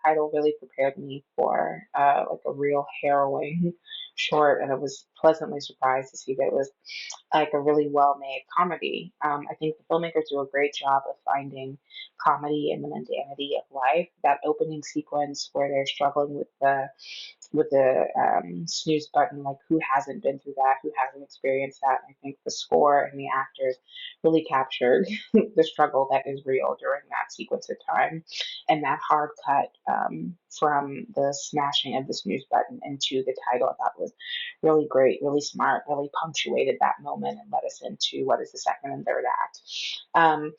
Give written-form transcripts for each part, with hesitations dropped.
title really prepared me for like a real harrowing short, and I was pleasantly surprised to see that it was like a really well-made comedy. I think the filmmakers do a great job of finding comedy in the mundanity of life. That opening sequence where they're struggling with the snooze button, like who hasn't been through that, who hasn't experienced that. I think the score and the actors really captured the struggle that is real during that sequence of time, and that hard cut from the smashing of the snooze button into the title, I thought was really great, really smart, really punctuated that moment and led us into what is the second and third act. Um,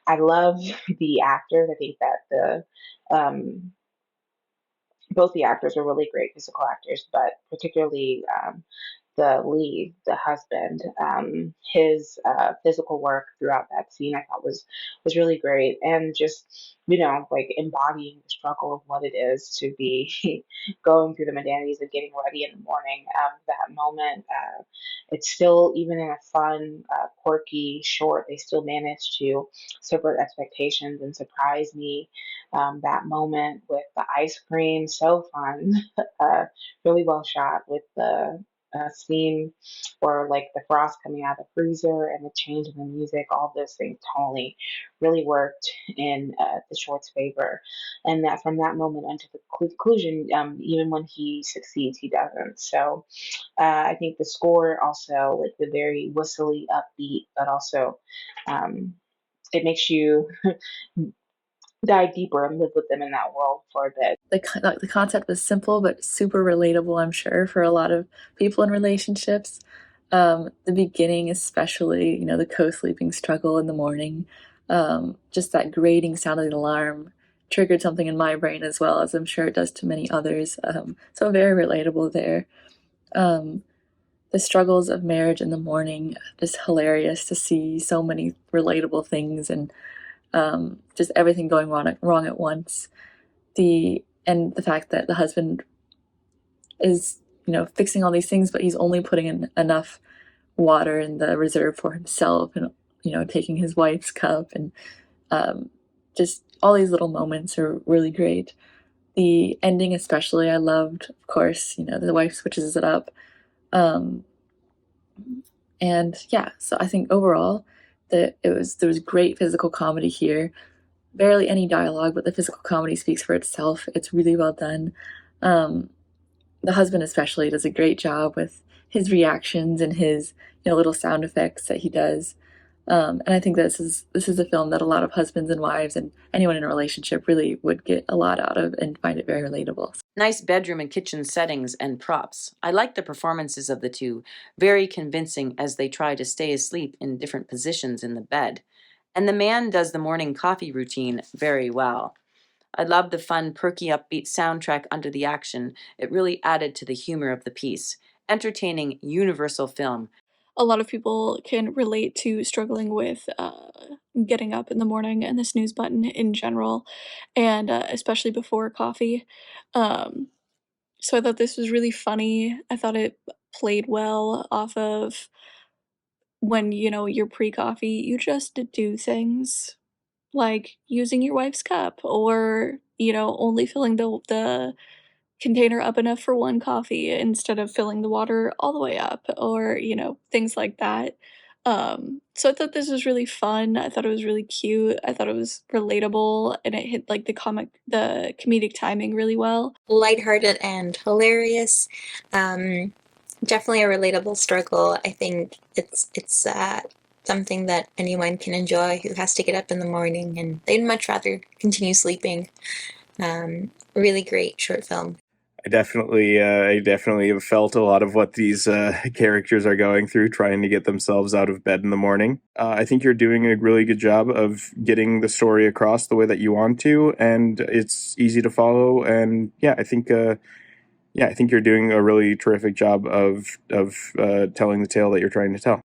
I love the actors. I think that both the actors are really great physical actors, but particularly the lead, the husband, his physical work throughout that scene I thought was really great, and just like embodying the struggle of what it is to be going through the modalities of getting ready in the morning. That moment, it's still, even in a fun, quirky short, they still manage to subvert expectations and surprise me. That moment with the ice cream, so fun, really well shot with the scene or like the frost coming out of the freezer and the change in the music, all of those things totally really worked in the short's favor. And that from that moment until the conclusion, even when he succeeds, he doesn't. So I think the score also, like the very whistly upbeat, but also um, it makes you dive deeper and live with them in that world for a bit. The concept was simple but super relatable, I'm sure, for a lot of people in relationships. The beginning, especially, the co-sleeping struggle in the morning, just that grating sound of the alarm triggered something in my brain as well, as I'm sure it does to many others. So very relatable there. Um, the struggles of marriage in the morning, just hilarious to see so many relatable things, and just everything going wrong at once. The fact that the husband is fixing all these things, but he's only putting in enough water in the reserve for himself, and taking his wife's cup, and um, just all these little moments are really great. The ending especially I loved, of course. The wife switches it up, um, and yeah, so I think overall that there was great physical comedy here. Barely any dialogue, but the physical comedy speaks for itself. It's really well done. Um, the husband especially does a great job with his reactions and his little sound effects that he does. And I think this is a film that a lot of husbands and wives and anyone in a relationship really would get a lot out of and find it very relatable. Nice bedroom and kitchen settings and props. I like the performances of the two, very convincing as they try to stay asleep in different positions in the bed. And the man does the morning coffee routine very well. I love the fun, perky, upbeat soundtrack under the action. It really added to the humor of the piece. Entertaining, universal film. A lot of people can relate to struggling with getting up in the morning and the snooze button in general, and especially before coffee. Um, so I thought this was really funny. I thought it played well off of when you're pre-coffee, you just do things like using your wife's cup, or only filling the container up enough for one coffee instead of filling the water all the way up, or things like that. So I thought this was really fun. I thought it was really cute. I thought it was relatable, and it hit like the comedic timing really well. Lighthearted and hilarious. Um, Definitely a relatable struggle. I think it's something that anyone can enjoy who has to get up in the morning and they'd much rather continue sleeping. Really great short film. I definitely have felt a lot of what these characters are going through, trying to get themselves out of bed in the morning. I think you're doing a really good job of getting the story across the way that you want to, and it's easy to follow. And I think you're doing a really terrific job of telling the tale that you're trying to tell.